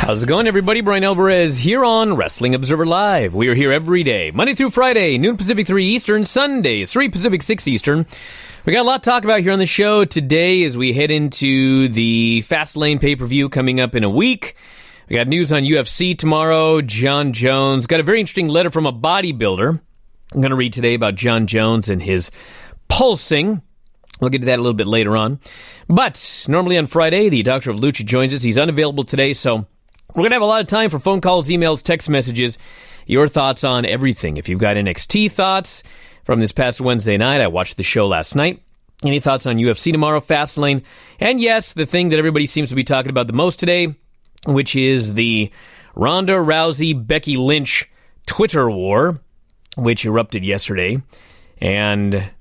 How's it going, everybody? Brian Alvarez here on Wrestling Observer Live. We are here every day, Monday through Friday, noon Pacific, 3 Eastern, Sundays, 3 Pacific, 6 Eastern. We got a lot to talk about here on the show today as we head into the Fastlane pay-per-view coming up in a week. We got news on UFC tomorrow, Jon Jones. Got a very interesting letter from a bodybuilder I'm going to read today about Jon Jones and his pulsing. We'll get to that a little bit later on. But normally on Friday, the Doctor of Lucha joins us. He's unavailable today, so we're going to have a lot of time for phone calls, emails, text messages, your thoughts on everything. If you've got NXT thoughts from this past Wednesday night, I watched the show last night. Any thoughts on UFC tomorrow, Fastlane, and yes, the thing that everybody seems to be talking about the most today, which is the Ronda, Rousey, Becky, Lynch Twitter war, which erupted yesterday. And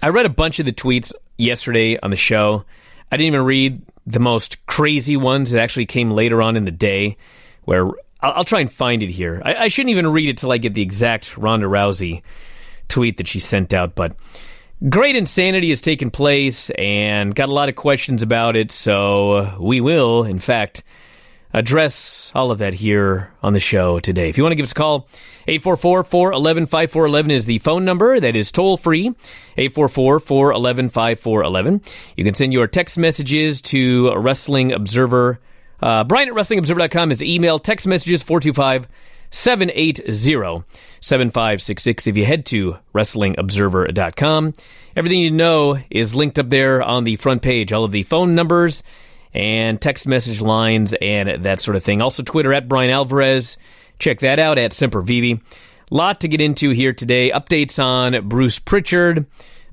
I read a bunch of the tweets yesterday on the show. I didn't even read the most crazy ones that actually came later on in the day, where I'll try and find it here. I shouldn't even read it till I get the exact Ronda Rousey tweet that she sent out, but great insanity has taken place and got a lot of questions about it, so we will, in fact, address all of that here on the show today. If you want to give us a call, 844-411-5411 is the phone number. That is toll-free, 844-411-5411. You can send your text messages to Wrestling Observer. Brian at WrestlingObserver.com is email. Text messages 425-780-7566. If you head to WrestlingObserver.com, everything you know is linked up there on the front page. All of the phone numbers and text message lines and that sort of thing. Also, Twitter at Brian Alvarez. Check that out at SemperVivi. Lot to get into here today. Updates on Bruce Pritchard.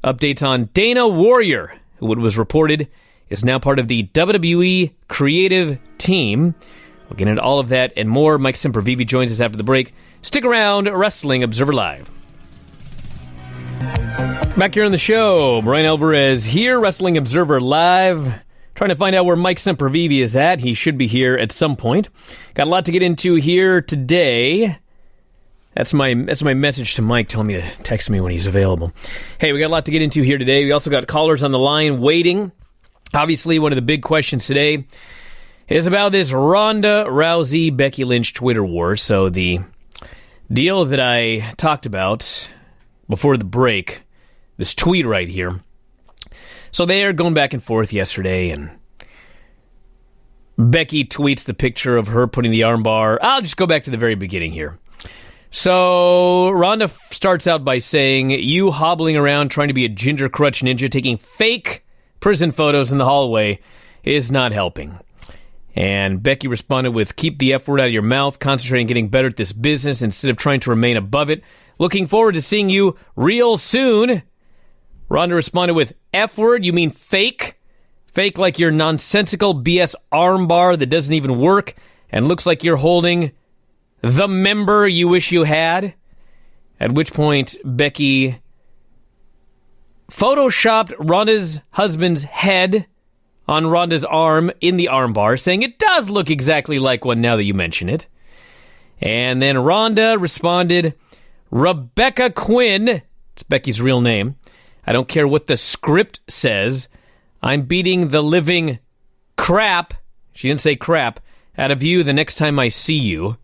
Updates on Dana Warrior, who it was reported is now part of the WWE creative team. We'll get into all of that and more. Mike SemperVivi joins us after the break. Stick around, Wrestling Observer Live. Back here on the show, Brian Alvarez here, Wrestling Observer Live. Trying to find out where Mike SemperVivi is at. He should be here at some point. Got a lot to get into here today. That's my message to Mike. Tell me to text me when he's available. Hey, we got a lot to get into here today. We also got callers on the line waiting. Obviously, one of the big questions today is about this Ronda, Rousey, Becky Lynch Twitter war. So the deal that I talked about before the break, this tweet right here. So they are going back and forth yesterday, and Becky tweets the picture of her putting the armbar. I'll just go back to the very beginning here. So Ronda starts out by saying, "You hobbling around trying to be a ginger crutch ninja, taking fake prison photos in the hallway is not helping." And Becky responded with, "Keep the F word out of your mouth, concentrate on getting better at this business instead of trying to remain above it. Looking forward to seeing you real soon." Ronda responded with, "F word, you mean fake? Fake like your nonsensical BS armbar that doesn't even work and looks like you're holding the member you wish you had?" At which point, Becky photoshopped Ronda's husband's head on Ronda's arm in the armbar, saying it does look exactly like one now that you mention it. And then Ronda responded, "Rebecca Quinn," it's Becky's real name, "I don't care what the script says. I'm beating the living crap," she didn't say crap, "out of you the next time I see you."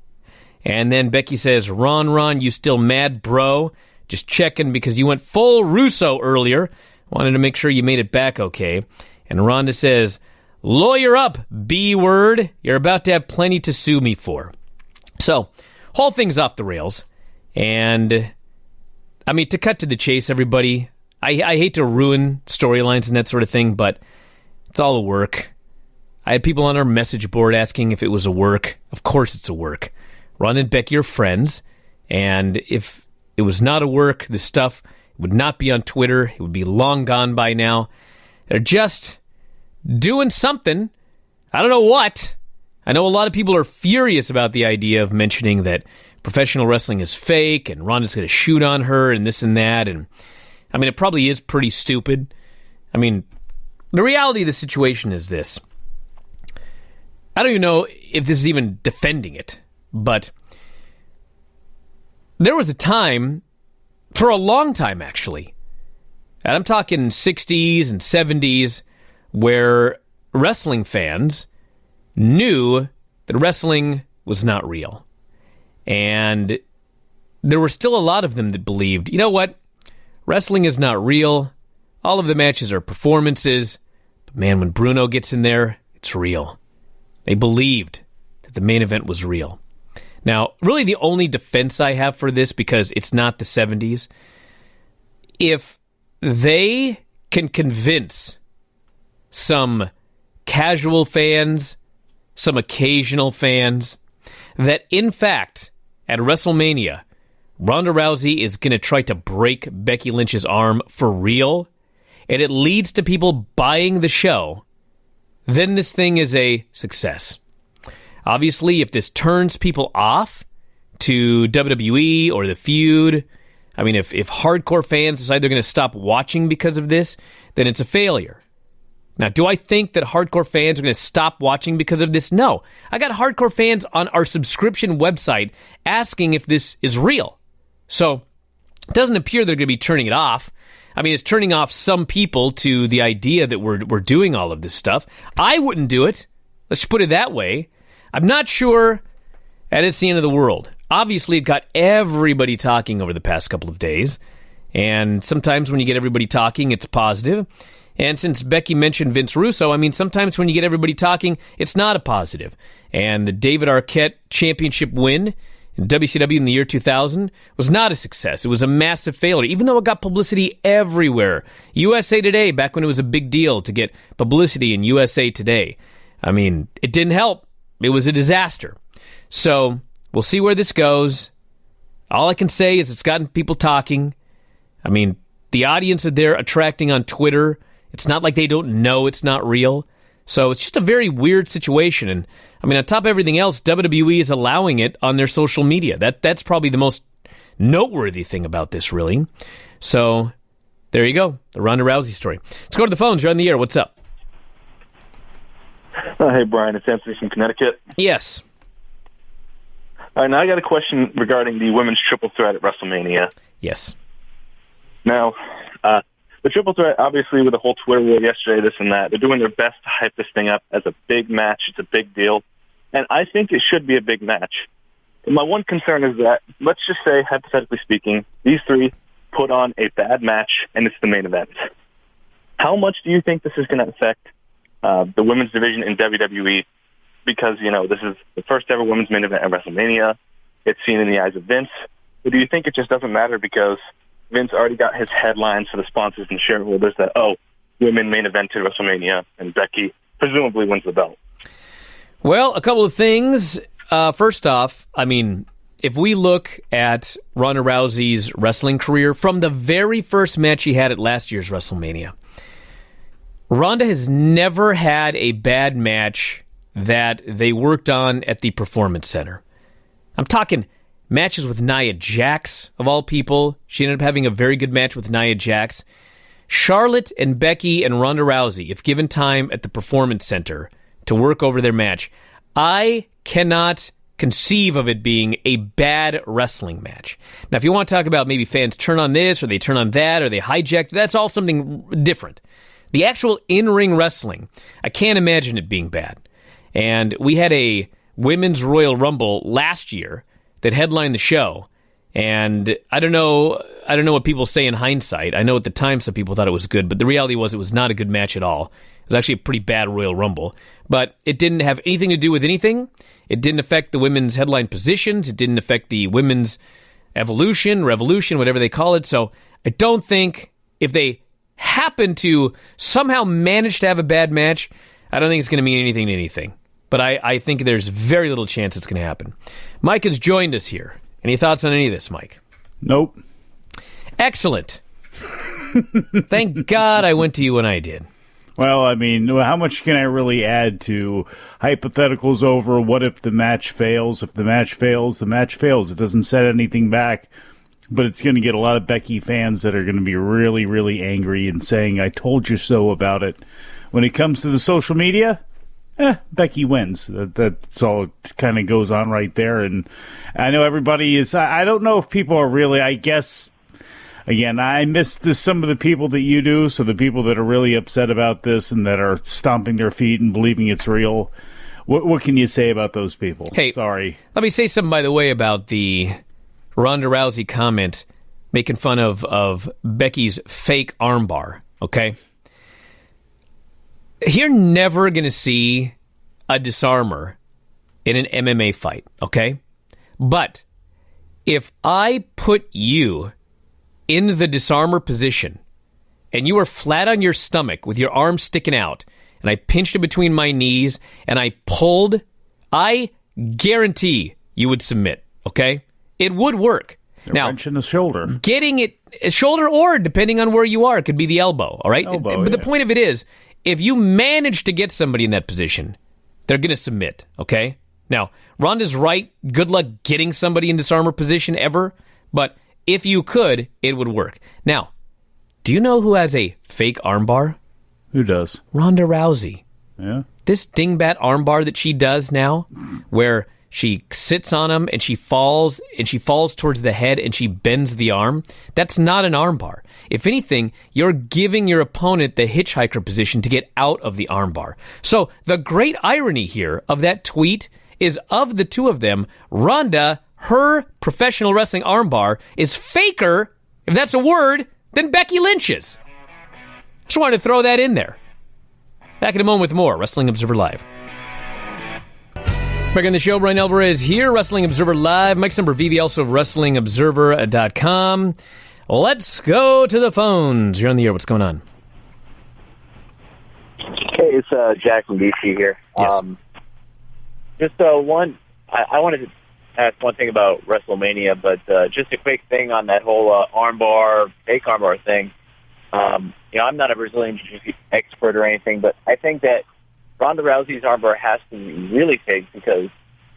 And then Becky says, Ron, you still mad, bro? Just checking because you went full Russo earlier. Wanted to make sure you made it back okay." And Ronda says, "Lawyer up, B-word. You're about to have plenty to sue me for." So, whole thing's off the rails. And, I mean, to cut to the chase, everybody, I hate to ruin storylines and that sort of thing, but it's all a work. I had people on our message board asking if it was a work. Of course it's a work. Ron and Becky are friends, and if it was not a work, this stuff would not be on Twitter. It would be long gone by now. They're just doing something. I don't know what. I know a lot of people are furious about the idea of mentioning that professional wrestling is fake, and Ronda's going to shoot on her, and this and that, and I mean, it probably is pretty stupid. I mean, the reality of the situation is this. I don't even know if this is even defending it, but there was a time, for a long time actually, and I'm talking 60s and 70s, where wrestling fans knew that wrestling was not real. And there were still a lot of them that believed, you know what? Wrestling is not real. All of the matches are performances. But man, when Bruno gets in there, it's real. They believed that the main event was real. Now, really the only defense I have for this, because it's not the 70s, if they can convince some casual fans, some occasional fans, that in fact, at WrestleMania, Ronda Rousey is going to try to break Becky Lynch's arm for real, and it leads to people buying the show, then this thing is a success. Obviously, if this turns people off to WWE or the feud, I mean, if hardcore fans decide they're going to stop watching because of this, then it's a failure. Now, do I think that hardcore fans are going to stop watching because of this? No. I got hardcore fans on our subscription website asking if this is real. So, it doesn't appear they're going to be turning it off. I mean, it's turning off some people to the idea that we're doing all of this stuff. I wouldn't do it. Let's put it that way. I'm not sure that it's the end of the world. Obviously, it got everybody talking over the past couple of days. And sometimes when you get everybody talking, it's positive. And since Becky mentioned Vince Russo, I mean, sometimes when you get everybody talking, it's not a positive. And the David Arquette championship win in WCW in the year 2000 was not a success. It was a massive failure, even though it got publicity everywhere. USA Today, back when it was a big deal to get publicity in USA Today. I mean, it didn't help. It was a disaster. So, we'll see where this goes. All I can say is it's gotten people talking. I mean, the audience that they're attracting on Twitter, it's not like they don't know it's not real. So it's just a very weird situation. And, I mean, on top of everything else, WWE is allowing it on their social media. That's probably the most noteworthy thing about this, really. So, there you go. The Ronda Rousey story. Let's go to the phones. You're on the air. What's up? Hey, Brian. It's Anthony from Connecticut. Yes. All right, now I got a question regarding the women's triple threat at WrestleMania. Yes. Now, the triple threat, obviously, with the whole Twitter war yesterday, this and that, they're doing their best to hype this thing up as a big match. It's a big deal. And I think it should be a big match. But my one concern is that, let's just say, hypothetically speaking, these three put on a bad match, and it's the main event. How much do you think this is going to affect the women's division in WWE? Because, you know, this is the first ever women's main event at WrestleMania. It's seen in the eyes of Vince. Or do you think it just doesn't matter because Vince already got his headlines for the sponsors and shareholders that, women main evented WrestleMania, and Becky presumably wins the belt? Well, a couple of things. First off, I mean, if we look at Ronda Rousey's wrestling career from the very first match she had at last year's WrestleMania, Ronda has never had a bad match that they worked on at the Performance Center. I'm talking matches with Nia Jax, of all people. She ended up having a very good match with Nia Jax. Charlotte and Becky and Ronda Rousey, if given time at the Performance Center to work over their match, I cannot conceive of it being a bad wrestling match. Now, if you want to talk about maybe fans turn on this, or they turn on that, or they hijack, that's all something different. The actual in-ring wrestling, I can't imagine it being bad. And we had a Women's Royal Rumble last year that headlined the show. And I don't know what people say in hindsight. I know at the time some people thought it was good, but the reality was it was not a good match at all. It was actually a pretty bad Royal Rumble. But it didn't have anything to do with anything. It didn't affect the women's headline positions. It didn't affect the women's revolution, whatever they call it. So I don't think if they happen to somehow manage to have a bad match, I don't think it's going to mean anything to anything. But I think there's very little chance it's going to happen. Mike has joined us here. Any thoughts on any of this, Mike? Nope. Excellent. Thank God I went to you when I did. Well, I mean, how much can I really add to hypotheticals over what if the match fails? If the match fails, the match fails. It doesn't set anything back. But it's going to get a lot of Becky fans that are going to be really, really angry and saying, I told you so about it. When it comes to the social media, Becky wins. That's all it kind of goes on right there. And I know everybody is, I don't know if people are really, I guess, again, I miss some of the people that you do, so the people that are really upset about this and that are stomping their feet and believing it's real, What can you say about those people? Hey, sorry. Let me say something, by the way, about the Ronda Rousey comment making fun of Becky's fake armbar, okay? You're never going to see a disarmer in an MMA fight, okay? But if I put you in the disarmer position and you were flat on your stomach with your arm sticking out, and I pinched it between my knees, and I pulled, I guarantee you would submit, okay? It would work. Now, wrench in the shoulder. Getting it, shoulder or, depending on where you are, it could be the elbow, all right? But the point of it is, if you manage to get somebody in that position, they're going to submit, okay? Now, Ronda's right. Good luck getting somebody in disarmer position ever, but if you could, it would work. Now, do you know who has a fake armbar? Who does? Ronda Rousey. Yeah. This dingbat armbar that she does now, where she sits on him and she falls towards the head and she bends the arm, that's not an armbar. If anything, you're giving your opponent the hitchhiker position to get out of the armbar. So the great irony here of that tweet is, of the two of them, Ronda, her professional wrestling armbar is faker, if that's a word, than Becky Lynch's. Just wanted to throw that in there. Back in a moment with more Wrestling Observer Live. Back on the show, Brian Alvarez here, Wrestling Observer Live. Mike's number VV, also of WrestlingObserver.com. Let's go to the phones. You're on the air. What's going on? Hey, it's Jack from DC here. Yes. Just one, I wanted to ask one thing about WrestleMania, but just a quick thing on that whole armbar, fake armbar thing. I'm not a Brazilian Jiu-Jitsu expert or anything, but I think that Ronda Rousey's armbar has to be really fake, because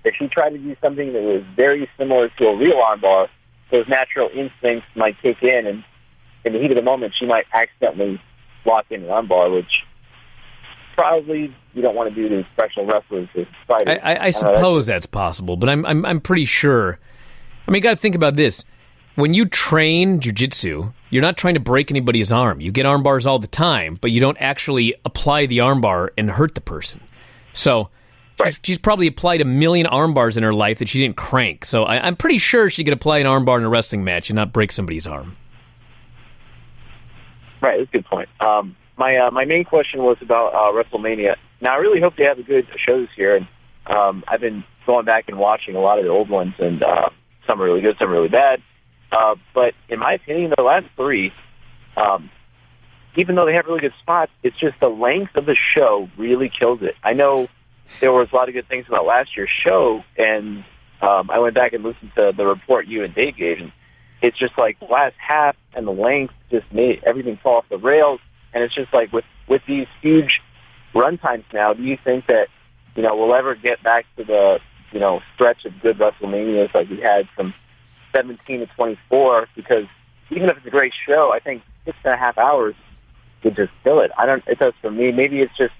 if she tried to do something that was very similar to a real armbar, those natural instincts might kick in, and in the heat of the moment, she might accidentally lock in an armbar, which probably you don't want to do to professional wrestlers. I suppose that's possible, but I'm pretty sure. I mean, you got to think about this. When you train jiu-jitsu, you're not trying to break anybody's arm. You get arm bars all the time, but you don't actually apply the arm bar and hurt the person. So right. she's probably applied 1 million arm bars in her life that she didn't crank. So I'm pretty sure she could apply an arm bar in a wrestling match and not break somebody's arm. Right, that's a good point. My main question was about WrestleMania. Now, I really hope they have a good show this year. And I've been going back and watching a lot of the old ones, and some are really good, some are really bad. But in my opinion, the last three, even though they have really good spots, it's just the length of the show really kills it. I know there was a lot of good things about last year's show, and I went back and listened to the report you and Dave gave, and it's just like the last half and the length just made everything fall off the rails. And it's just like with these huge run times now, do you think that, we'll ever get back to the, stretch of good WrestleManias like we had from 17 to 24? Because even if it's a great show, I think 6.5 hours would just kill it. It does for me. Maybe it's just,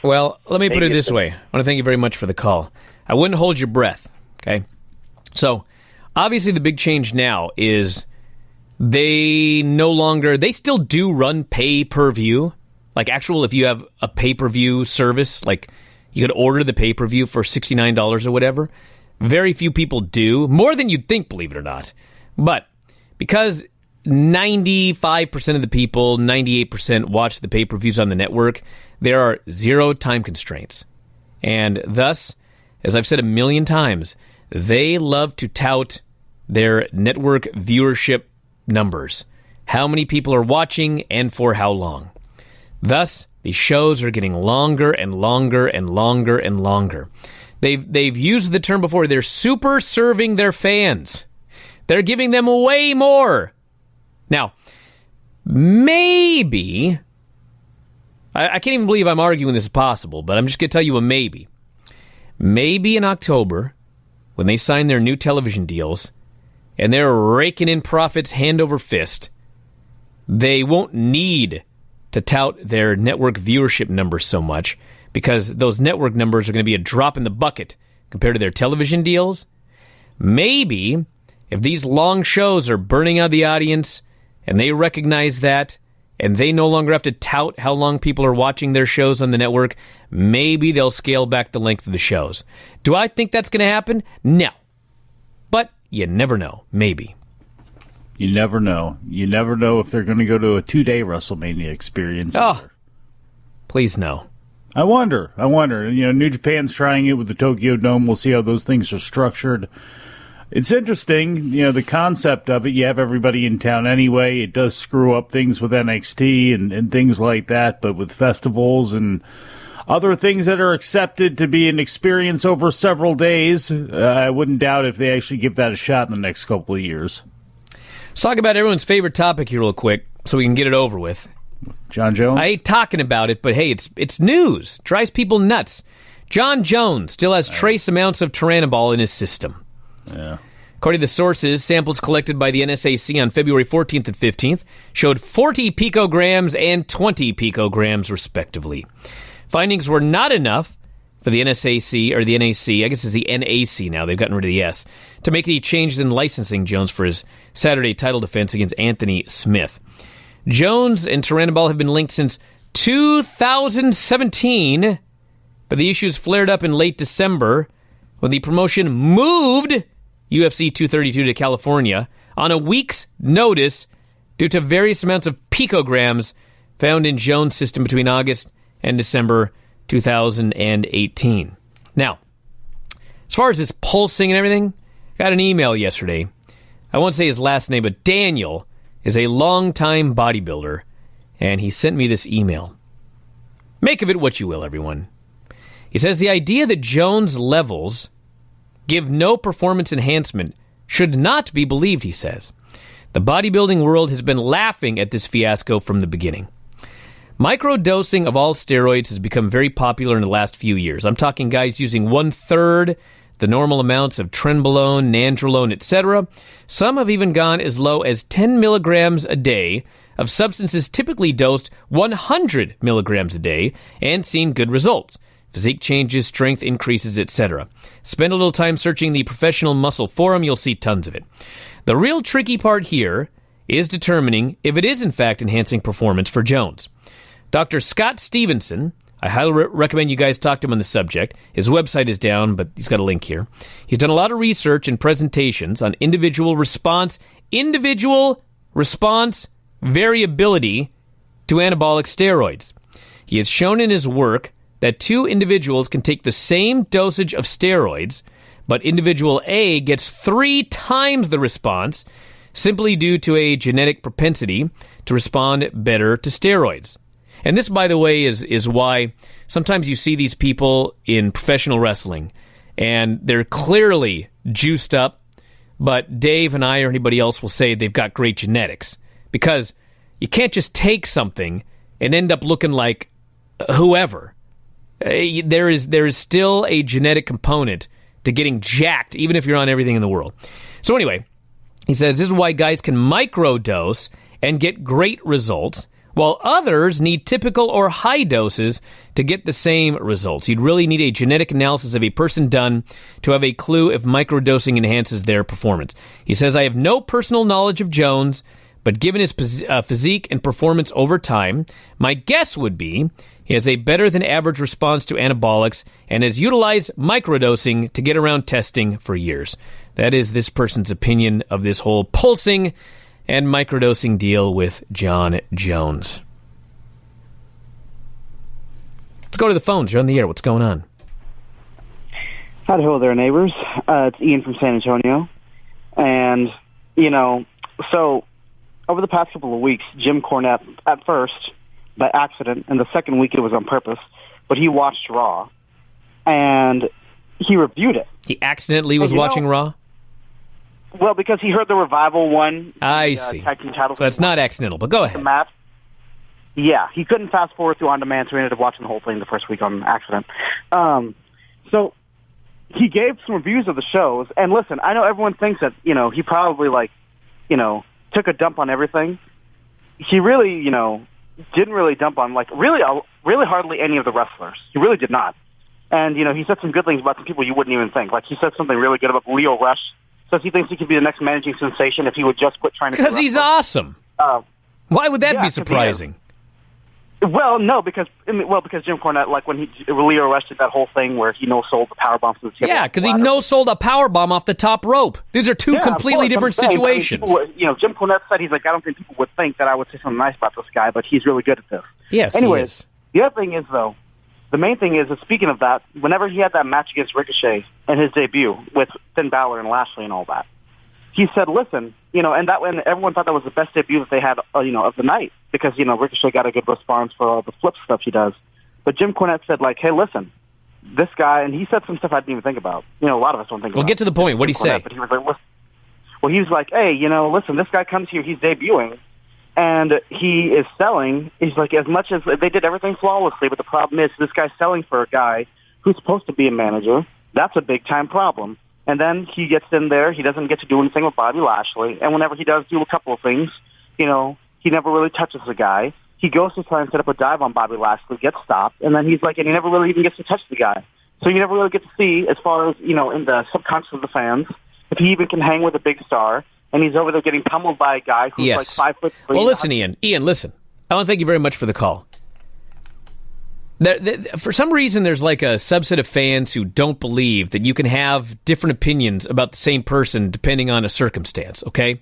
Well, let me put it this way. I want to thank you very much for the call. I wouldn't hold your breath, okay? So, obviously the big change now is they still do run pay-per-view. Like if you have a pay-per-view service, like you could order the pay-per-view for $69 or whatever. Very few people do. More than you'd think, believe it or not. But because 95% of the people, 98% watch the pay-per-views on the network, there are 0 time constraints. And thus, as I've said 1 million times, they love to tout their network viewership numbers. How many people are watching and for how long. Thus, these shows are getting longer and longer and longer and longer. They've used the term before. They're super serving their fans. They're giving them way more. Now, maybe, I can't even believe I'm arguing this is possible, but I'm just going to tell you a maybe. Maybe in October, when they sign their new television deals, and they're raking in profits hand over fist, they won't need to tout their network viewership numbers so much, because those network numbers are going to be a drop in the bucket compared to their television deals. Maybe, if these long shows are burning out the audience, and they recognize that, and they no longer have to tout how long people are watching their shows on the network, maybe they'll scale back the length of the shows. Do I think that's going to happen? No. But you never know. Maybe. You never know. You never know if they're going to go to a 2-day WrestleMania experience. Oh, please no. I wonder. New Japan's trying it with the Tokyo Dome. We'll see how those things are structured. It's interesting, the concept of it. You have everybody in town anyway. It does screw up things with NXT and things like that, but with festivals and other things that are accepted to be an experience over several days, I wouldn't doubt if they actually give that a shot in the next couple of years. Let's talk about everyone's favorite topic here real quick so we can get it over with. Jon Jones? I hate talking about it, but hey, it's news. Drives people nuts. Jon Jones still has trace amounts of Turinabol in his system. Yeah. According to the sources, samples collected by the NSAC on February 14th and 15th showed 40 picograms and 20 picograms, respectively. Findings were not enough for the NSAC, or the NAC, I guess it's the NAC now, they've gotten rid of the S, to make any changes in licensing Jones for his Saturday title defense against Anthony Smith. Jones and Turinabol have been linked since 2017, but the issues flared up in late December when the promotion moved UFC 232 to California on a week's notice due to various amounts of picograms found in Jones' system between August and December 2018. Now, as far as this pulsing and everything, I got an email yesterday. I won't say his last name, but Daniel is a longtime bodybuilder, and he sent me this email. Make of it what you will, everyone. He says the idea that Jones' levels give no performance enhancement should not be believed, he says. The bodybuilding world has been laughing at this fiasco from the beginning. Microdosing of all steroids has become very popular in the last few years. I'm talking guys using 1/3 the normal amounts of trenbolone, nandrolone, etc. Some have even gone as low as 10 milligrams a day of substances typically dosed 100 milligrams a day and seen good results. Physique changes, strength increases, etc. Spend a little time searching the Professional Muscle Forum, you'll see tons of it. The real tricky part here is determining if it is in fact enhancing performance for Jones. Dr. Scott Stevenson, I highly recommend you guys talk to him on the subject. His website is down, but he's got a link here. He's done a lot of research and presentations on individual response variability to anabolic steroids. He has shown in his work that two individuals can take the same dosage of steroids, but individual A gets 3 times the response simply due to a genetic propensity to respond better to steroids. And this, by the way, is why sometimes you see these people in professional wrestling, and they're clearly juiced up, but Dave and I or anybody else will say they've got great genetics. Because you can't just take something and end up looking like whoever. There is still a genetic component to getting jacked, even if you're on everything in the world. So anyway, he says this is why guys can microdose and get great results, while others need typical or high doses to get the same results. You'd really need a genetic analysis of a person done to have a clue if microdosing enhances their performance. He says, I have no personal knowledge of Jones, but given his physique and performance over time, my guess would be he has a better-than-average response to anabolics and has utilized microdosing to get around testing for years. That is this person's opinion of this whole pulsing and microdosing deal with Jon Jones. Let's go to the phones. You're on the air. What's going on? Hello there, neighbors. It's Ian from San Antonio. And, so over the past couple of weeks, Jim Cornette, at first, by accident, and the second week it was on purpose, but he watched Raw, and he reviewed it. He accidentally was watching Raw? Well, because he heard the Revival one. I see. Tag team titles. So that's not accidental, but go ahead. The match. Yeah, he couldn't fast forward through on demand, so he ended up watching the whole thing the first week on accident. So he gave some reviews of the shows, and listen, I know everyone thinks that he probably took a dump on everything. He really didn't really dump on really hardly any of the wrestlers. He really did not. And he said some good things about some people you wouldn't even think. Like he said something really good about Leo Rush. Says he thinks he could be the next managing sensation if he would just quit trying to. Because he's awesome. Why would that Yeah, be 'cause he is. surprising? Well, no, because Jim Cornette, like when Leo Rush did that whole thing where he no-sold the powerbomb to the table. Yeah, because he no-sold a powerbomb off the top rope. These are two completely different situations. Jim Cornette said, he's like, I don't think people would think that I would say something nice about this guy, but he's really good at this. Yes, anyways, he is. The other thing is, though, the main thing is that speaking of that, whenever he had that match against Ricochet in his debut with Finn Balor and Lashley and all that, he said, listen, and everyone thought that was the best debut that they had, of the night because, Ricochet got a good response for all the flip stuff he does. But Jim Cornette said, like, hey, listen, this guy, and he said some stuff I didn't even think about. A lot of us don't think about. Well, get to the point. What did he say? But he was like, listen. Well, he was like, hey, listen, this guy comes here, he's debuting, and he is selling. He's like, as much as they did everything flawlessly, but the problem is this guy's selling for a guy who's supposed to be a manager. That's a big-time problem. And then he gets in there. He doesn't get to do anything with Bobby Lashley. And whenever he does do a couple of things, he never really touches the guy. He goes to try and set up a dive on Bobby Lashley, gets stopped, and then he's like, and he never really even gets to touch the guy. So you never really get to see, as far as, in the subconscious of the fans, if he even can hang with a big star. And he's over there getting pummeled by a guy who's like 5 foot 3. Well, listen, Ian. Ian, listen. I want to thank you very much for the call. For some reason, there's like a subset of fans who don't believe that you can have different opinions about the same person depending on a circumstance, okay?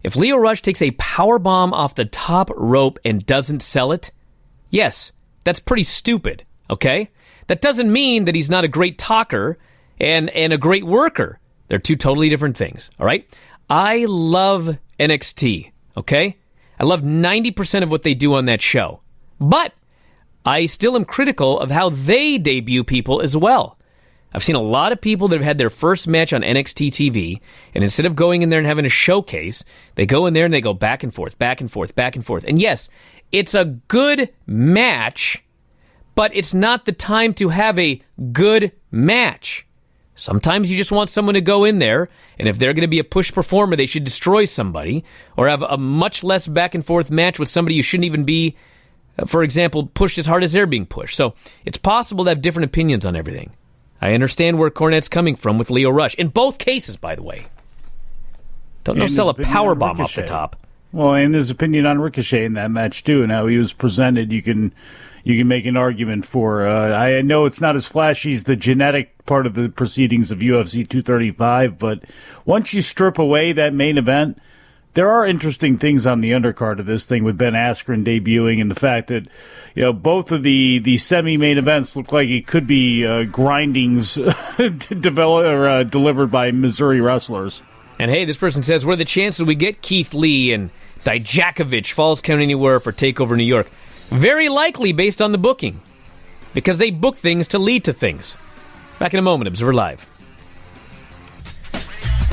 If Leo Rush takes a powerbomb off the top rope and doesn't sell it, yes, that's pretty stupid, okay? That doesn't mean that he's not a great talker and a great worker. They're two totally different things, all right? I love NXT, okay? I love 90% of what they do on that show. But I still am critical of how they debut people as well. I've seen a lot of people that have had their first match on NXT TV, and instead of going in there and having a showcase, they go in there and they go back and forth, back and forth, back and forth. And yes, it's a good match, but it's not the time to have a good match. Sometimes you just want someone to go in there, and if they're going to be a push performer, they should destroy somebody, or have a much less back and forth match with somebody you shouldn't even be, for example, pushed as hard as they're being pushed. So it's possible to have different opinions on everything. I understand where Cornette's coming from with Leo Rush. In both cases, by the way. Don't sell a powerbomb off the top. Well, and his opinion on Ricochet in that match, too, and how he was presented, you can make an argument for. I know it's not as flashy as the genetic part of the proceedings of UFC 235, but once you strip away that main event, there are interesting things on the undercard of this thing with Ben Askren debuting and the fact that both of the semi-main events look like it could be grindings delivered by Missouri wrestlers. And hey, this person says, what are the chances we get Keith Lee and Dijakovic Falls Count Anywhere for TakeOver New York? Very likely based on the booking, because they book things to lead to things. Back in a moment, Observer Live.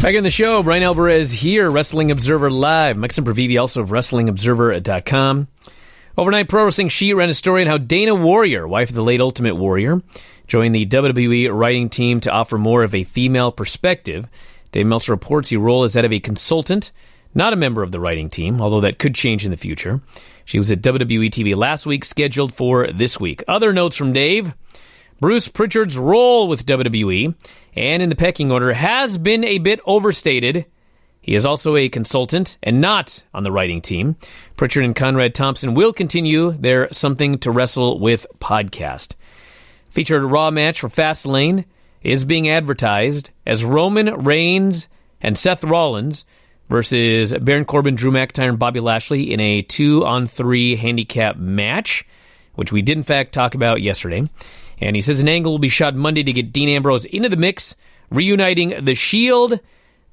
Back in the show, Brian Alvarez here, Wrestling Observer Live. Maksim Pravivi, also of WrestlingObserver.com. Overnight Pro Wrestling She ran a story on how Dana Warrior, wife of the late Ultimate Warrior, joined the WWE writing team to offer more of a female perspective. Dave Meltzer reports he role as that of a consultant, not a member of the writing team, although that could change in the future. She was at WWE TV last week, scheduled for this week. Other notes from Dave. Bruce Pritchard's role with WWE, and in the pecking order, has been a bit overstated. He is also a consultant and not on the writing team. Pritchard and Conrad Thompson will continue their Something to Wrestle With podcast. Featured Raw match for Fastlane is being advertised as Roman Reigns and Seth Rollins versus Baron Corbin, Drew McIntyre, and Bobby Lashley in a 2-on-3 handicap match, which we did in fact talk about yesterday. And he says an angle will be shot Monday to get Dean Ambrose into the mix, reuniting the Shield.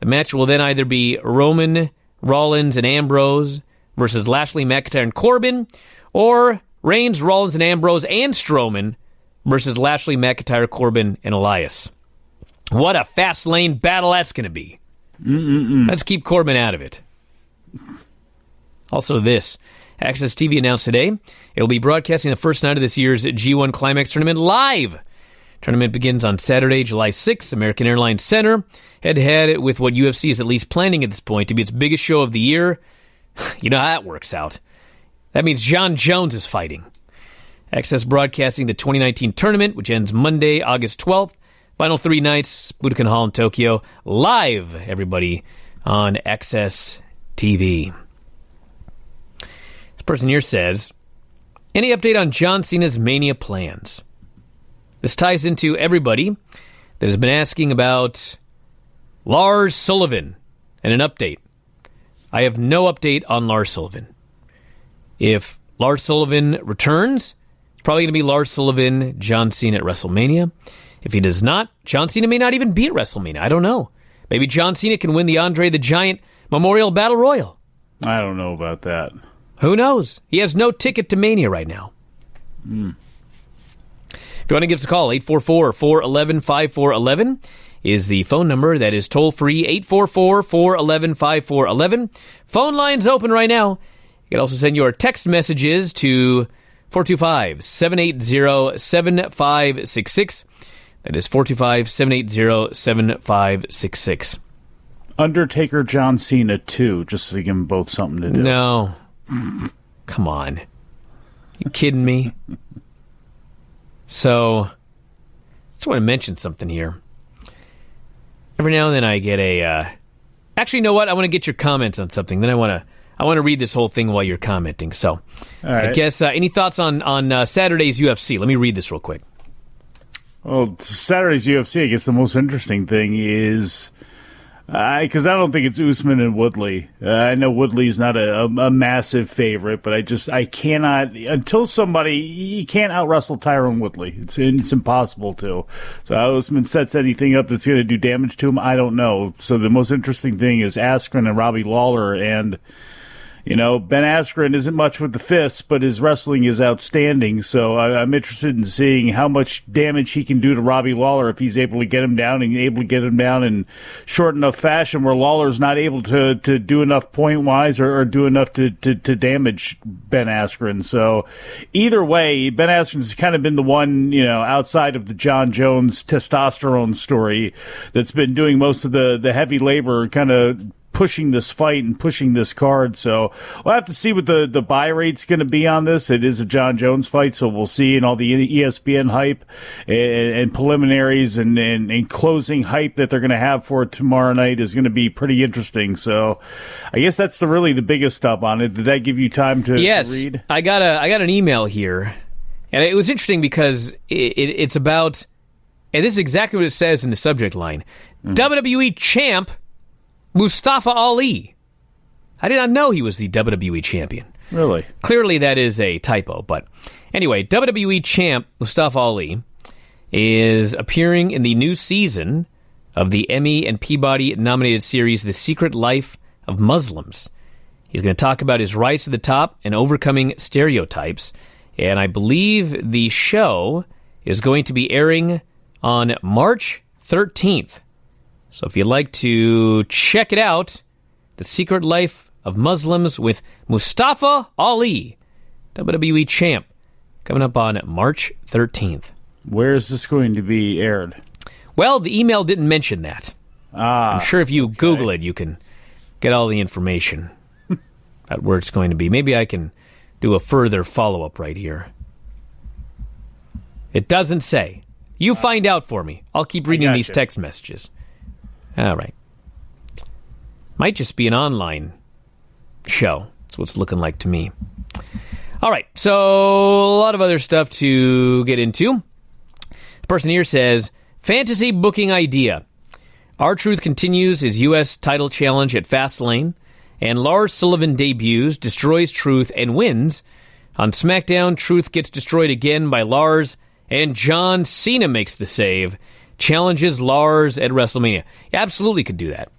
The match will then either be Roman, Rollins, and Ambrose versus Lashley, McIntyre, and Corbin, or Reigns, Rollins, and Ambrose and Strowman versus Lashley, McIntyre, Corbin, and Elias. What a fast lane battle that's going to be. Let's keep Corbin out of it. Also this. Access TV announced today it will be broadcasting the first night of this year's G1 Climax Tournament live. Tournament begins on Saturday, July 6th, American Airlines Center, head-to-head with what UFC is at least planning at this point to be its biggest show of the year. You know how that works out. That means Jon Jones is fighting. Access broadcasting the 2019 tournament, which ends Monday, August 12th. Final 3 nights, Budokan Hall in Tokyo. Live, everybody, on Access TV. person here says, any update on John Cena's Mania plans? This ties into everybody that has been asking about Lars Sullivan and an update. I have no update on Lars Sullivan. If Lars Sullivan returns, it's probably going to be Lars Sullivan, John Cena at WrestleMania. If he does not, John Cena may not even be at WrestleMania. I don't know. Maybe John Cena can win the Andre the Giant Memorial Battle Royal. I don't know about that. Who knows? He has no ticket to Mania right now. If you want to give us a call, 844-411-5411 is the phone number. That is toll-free, 844-411-5411. Phone lines open right now. You can also send your text messages to 425-780-7566. That is 425-780-7566. Undertaker John Cena 2, just so we give them both something to do. No. Come on. You kidding me? So, just want to mention something here. Every now and then I get a... Actually, you know what? I want to get your comments on something. Then I want to read this whole thing while you're commenting. So, all right. I guess, any thoughts on Saturday's UFC? Let me read this real quick. Well, Saturday's UFC, I guess the most interesting thing is... Because I don't think it's Usman and Woodley. I know Woodley's not a massive favorite, but I cannot, until you can't out-wrestle Tyron Woodley. It's impossible to. So how Usman sets anything up that's going to do damage to him, I don't know. So the most interesting thing is Askren and Robbie Lawler, and Ben Askren isn't much with the fists, but his wrestling is outstanding. So I'm interested in seeing how much damage he can do to Robbie Lawler if he's able to get him down in short enough fashion where Lawler's not able to do enough point-wise or do enough to damage Ben Askren. So either way, Ben Askren's kind of been the one, outside of the Jon Jones testosterone story that's been doing most of the heavy labor, kind of pushing this fight and pushing this card. So we'll have to see what the buy rate's going to be on this. It is a Jon Jones fight, so we'll see. And all the ESPN hype and preliminaries and closing hype that they're going to have for it tomorrow night is going to be pretty interesting. So I guess that's really the biggest stuff on it. Did that give you time to read? Yes, I got an email here, and it was interesting because it's about, and this is exactly what it says in the subject line, WWE champ Mustafa Ali. I did not know he was the WWE champion. Really? Clearly that is a typo, but anyway, WWE champ Mustafa Ali is appearing in the new season of the Emmy and Peabody nominated series The Secret Life of Muslims. He's going to talk about his rise to the top and overcoming stereotypes, and I believe the show is going to be airing on March 13th. So if you'd like to check it out, The Secret Life of Muslims with Mustafa Ali, WWE champ, coming up on March 13th. Where is this going to be aired? Well, the email didn't mention that. I'm sure if you Google it, you can get all the information about where it's going to be. Maybe I can do a further follow-up right here. It doesn't say. You find out for me. I'll keep reading these text messages. All right. Might just be an online show. That's what it's looking like to me. All right. So a lot of other stuff to get into. The person here says, fantasy booking idea. R-Truth continues his U.S. title challenge at Fastlane, and Lars Sullivan debuts, destroys Truth, and wins. On SmackDown, Truth gets destroyed again by Lars, and John Cena makes the save. Challenges Lars at WrestleMania. You absolutely could do that.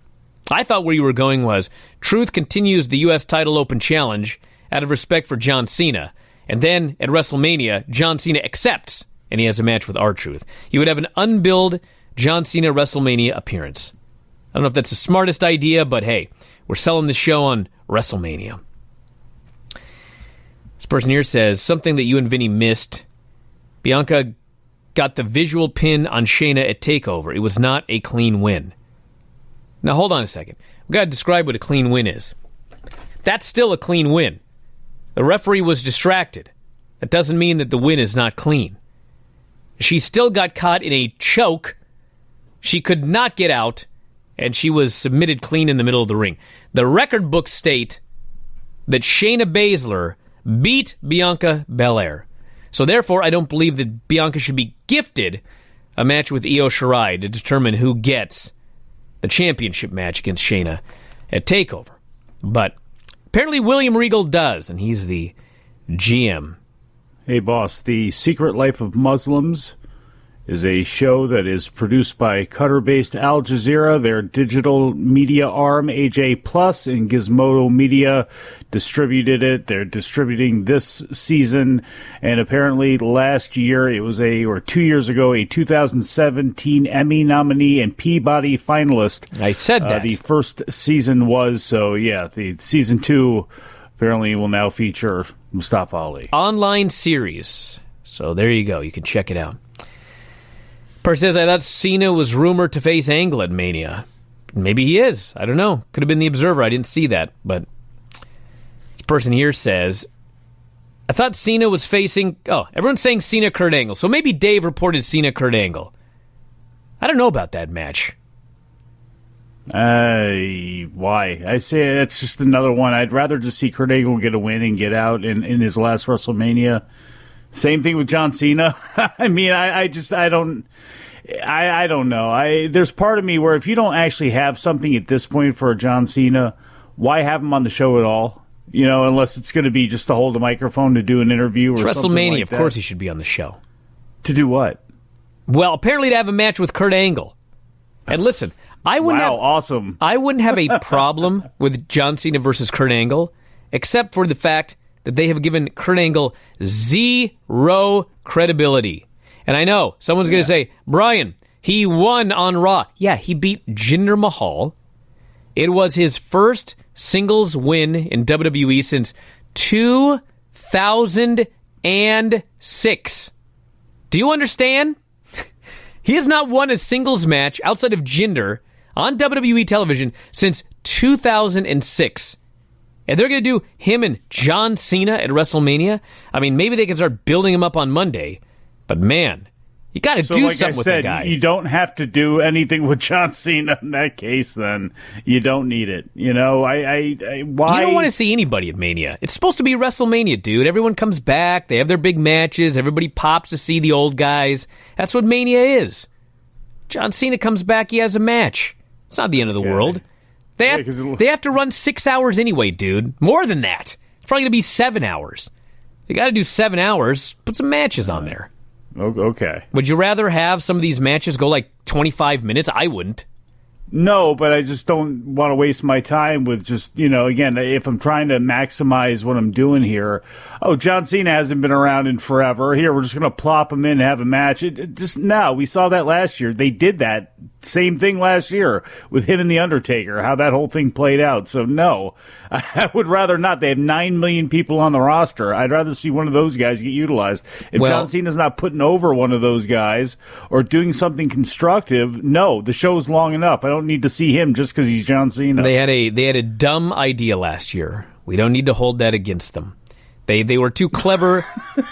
I thought where you were going was Truth continues the U.S. title open challenge out of respect for John Cena, and then at WrestleMania, John Cena accepts, and he has a match with R-Truth. You would have an unbilled John Cena WrestleMania appearance. I don't know if that's the smartest idea, but hey, we're selling the show on WrestleMania. This person here says, something that you and Vinny missed. Bianca got the visual pin on Shayna at TakeOver. It was not a clean win. Now, hold on a second. We've got to describe what a clean win is. That's still a clean win. The referee was distracted. That doesn't mean that the win is not clean. She still got caught in a choke. She could not get out, and she was submitted clean in the middle of the ring. The record books state that Shayna Baszler beat Bianca Belair. So therefore, I don't believe that Bianca should be gifted a match with Io Shirai to determine who gets the championship match against Shayna at TakeOver. But apparently William Regal does, and he's the GM. Hey, boss, The Secret Life of Muslims is a show that is produced by Qatar-based Al Jazeera, their digital media arm, AJ Plus, and Gizmodo Media distributed it. They're distributing this season, and apparently last year, or 2 years ago, a 2017 Emmy nominee and Peabody finalist. I said that. The first season was, so yeah, the season 2 apparently will now feature Mustafa Ali. Online series. So there you go. You can check it out. Person says, I thought Cena was rumored to face Angle at Mania. Maybe he is. I don't know. Could have been the Observer. I didn't see that. But this person here says, I thought Cena was facing... Oh, everyone's saying Cena, Kurt Angle. So maybe Dave reported Cena, Kurt Angle. I don't know about that match. Why? I say that's just another one. I'd rather just see Kurt Angle get a win and get out in his last WrestleMania. Same thing with John Cena. I mean, I don't know. There's part of me where if you don't actually have something at this point for a John Cena, why have him on the show at all? You know, unless it's going to be just to hold a microphone to do an interview or something like WrestleMania, that. of course he should be on the show. To do what? Well, apparently to have a match with Kurt Angle. And listen, awesome. I wouldn't have a problem with John Cena versus Kurt Angle, except for the fact that they have given Kurt Angle zero credibility. And I know someone's going to say, Brian, he won on Raw. Yeah, he beat Jinder Mahal. It was his first singles win in WWE since 2006. Do you understand? He has not won a singles match outside of Jinder on WWE television since 2006. And they're going to do him and John Cena at WrestleMania? I mean, maybe they can start building him up on Monday. But man, you got to do something with the guy. You don't have to do anything with John Cena in that case, then. You don't need it. You know, why? You don't want to see anybody at Mania. It's supposed to be WrestleMania, dude. Everyone comes back. They have their big matches. Everybody pops to see the old guys. That's what Mania is. John Cena comes back. He has a match. It's not the end of the world. They have to run 6 hours anyway, dude. More than that. It's probably going to be 7 hours. You got to do 7 hours. Put some matches on there. Okay. Would you rather have some of these matches go like 25 minutes? I wouldn't. No, but I just don't want to waste my time with just, you know, again, if I'm trying to maximize what I'm doing here. Oh, John Cena hasn't been around in forever. Here, we're just going to plop him in and have a match. No, we saw that last year. They did that same thing last year with him and The Undertaker, how that whole thing played out. So, no, I would rather not. They have 9 million people on the roster. I'd rather see one of those guys get utilized. If John Cena's not putting over one of those guys or doing something constructive, no, the show's long enough. I don't need to see him just because he's John Cena. They had a dumb idea last year. We don't need to hold that against them. They were too clever.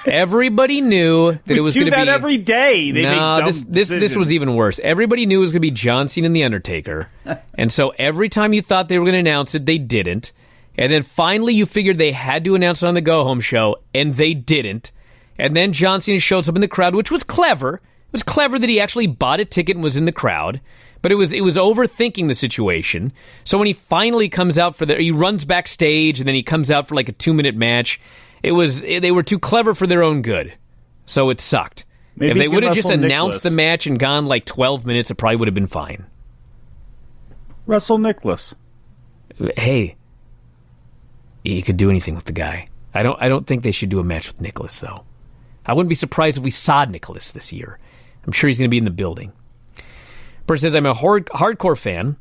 Everybody knew that it was going to be... We do that every day. This was even worse. Everybody knew it was going to be John Cena and The Undertaker. And so every time you thought they were going to announce it, they didn't. And then finally you figured they had to announce it on the go-home show, and they didn't. And then John Cena shows up in the crowd, which was clever. It was clever that he actually bought a ticket and was in the crowd. But it was overthinking the situation. So when he finally comes out he runs backstage, and then he comes out for like a 2-minute match. They were too clever for their own good. So it sucked. Maybe if they would have just announced Nicholas. the match and gone like 12 minutes, it probably would have been fine. Wrestle Nicholas. Hey, you could do anything with the guy. I don't think they should do a match with Nicholas, though. I wouldn't be surprised if we saw Nicholas this year. I'm sure he's going to be in the building. Person says, I'm a hardcore fan.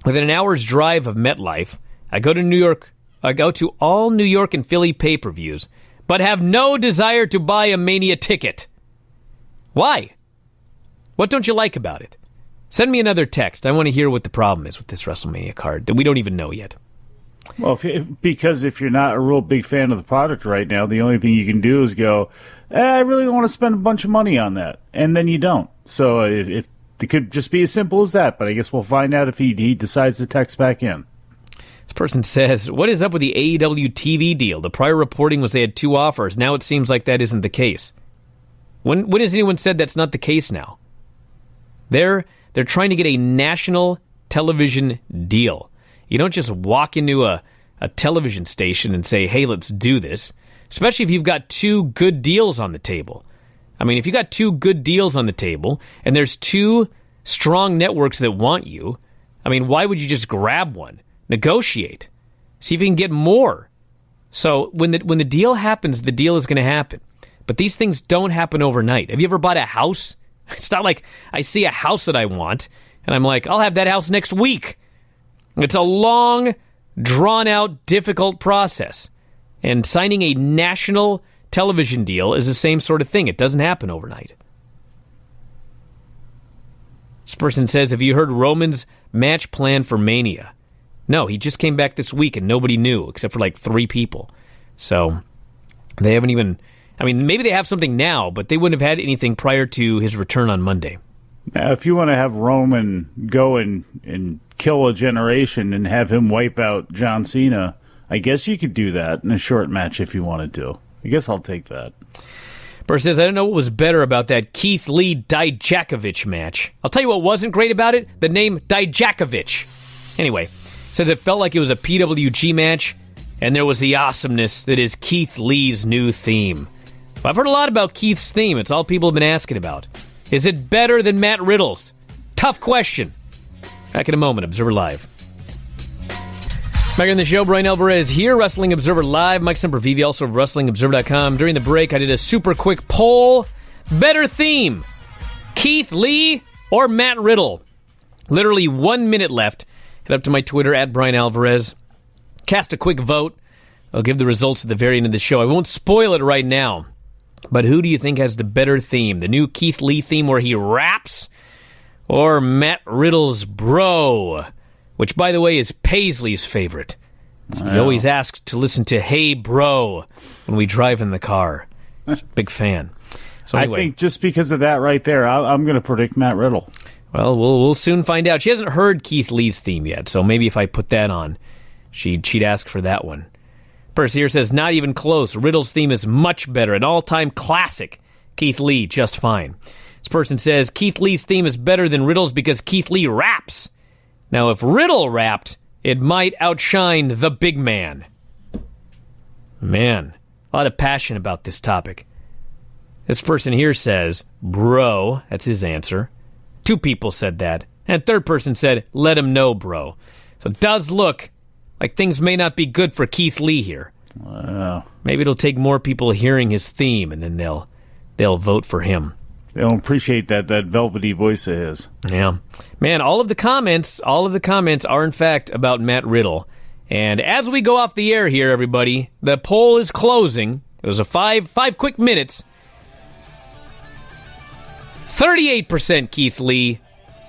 Within an hour's drive of MetLife, I go to all New York and Philly pay-per-views, but have no desire to buy a Mania ticket. Why? What don't you like about it? Send me another text. I want to hear what the problem is with this WrestleMania card that we don't even know yet. Well, because if you're not a real big fan of the product right now, the only thing you can do is go, I really don't want to spend a bunch of money on that. And then you don't. So if it could just be as simple as that, but I guess we'll find out if he decides to text back in. This person says, what is up with the AEW TV deal? The prior reporting was they had 2 offers. Now it seems like that isn't the case. When has anyone said that's not the case now? They're trying to get a national television deal. You don't just walk into a television station and say, hey, let's do this, especially if you've got 2 good deals on the table. I mean, if you got 2 good deals on the table and there's 2 strong networks that want you, I mean, why would you just grab one? Negotiate. See if you can get more. So when the deal happens, the deal is going to happen. But these things don't happen overnight. Have you ever bought a house? It's not like I see a house that I want, and I'm like, I'll have that house next week. It's a long, drawn-out, difficult process. And signing a national television deal is the same sort of thing. It doesn't happen overnight. This person says, have you heard Roman's match plan for Mania? No, he just came back this week and nobody knew except for like 3 people. So they haven't even... I mean, maybe they have something now, but they wouldn't have had anything prior to his return on Monday. Now, if you want to have Roman go and kill a generation and have him wipe out John Cena, I guess you could do that in a short match if you wanted to. I guess I'll take that. Burr says, I don't know what was better about that Keith Lee Dijakovic match. I'll tell you what wasn't great about it, the name Dijakovic. Anyway, says it felt like it was a PWG match, and there was the awesomeness that is Keith Lee's new theme. I've heard a lot about Keith's theme. It's all people have been asking about. Is it better than Matt Riddle's? Tough question. Back in a moment, Observer Live. Back on the show, Brian Alvarez here, Wrestling Observer Live. Mike Sempervive, also of WrestlingObserver.com. During the break, I did a super quick poll. Better theme, Keith Lee or Matt Riddle? Literally 1 minute left. Head up to my Twitter, at Brian Alvarez. Cast a quick vote. I'll give the results at the very end of the show. I won't spoil it right now. But who do you think has the better theme? The new Keith Lee theme where he raps? Or Matt Riddle's Bro? Which, by the way, is Paisley's favorite. He always asks to listen to Hey Bro when we drive in the car. Big fan. So anyway, I think just because of that right there, I'm going to predict Matt Riddle. Well, we'll soon find out. She hasn't heard Keith Lee's theme yet, so maybe if I put that on, she'd ask for that one. Person here says, not even close. Riddle's theme is much better. An all-time classic. Keith Lee, just fine. This person says, Keith Lee's theme is better than Riddle's because Keith Lee raps. Now, if Riddle rapped, it might outshine the big man. Man, a lot of passion about this topic. This person here says, bro. That's his answer. 2 people said that. And third person said, let him know, bro. So it does look like things may not be good for Keith Lee here. Maybe it'll take more people hearing his theme, and then they'll vote for him. They'll appreciate that velvety voice of his. Yeah. Man, all of the comments are, in fact, about Matt Riddle. And as we go off the air here, everybody, the poll is closing. It was a 5 quick minutes. 38% Keith Lee,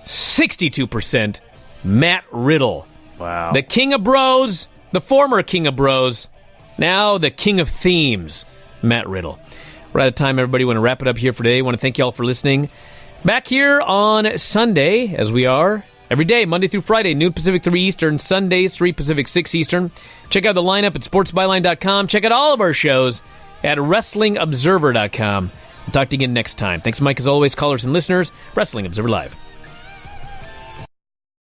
62% Matt Riddle. Wow. The king of bros, the former king of bros, now the king of themes, Matt Riddle. We're out of time, everybody. Want to wrap it up here for today. Want to thank you all for listening. Back here on Sunday, as we are every day, Monday through Friday, noon Pacific, 3 Eastern, Sundays, 3 Pacific, 6 Eastern. Check out the lineup at sportsbyline.com. Check out all of our shows at wrestlingobserver.com. We'll talk to you again next time. Thanks, Mike, as always, callers and listeners. Wrestling Observer Live.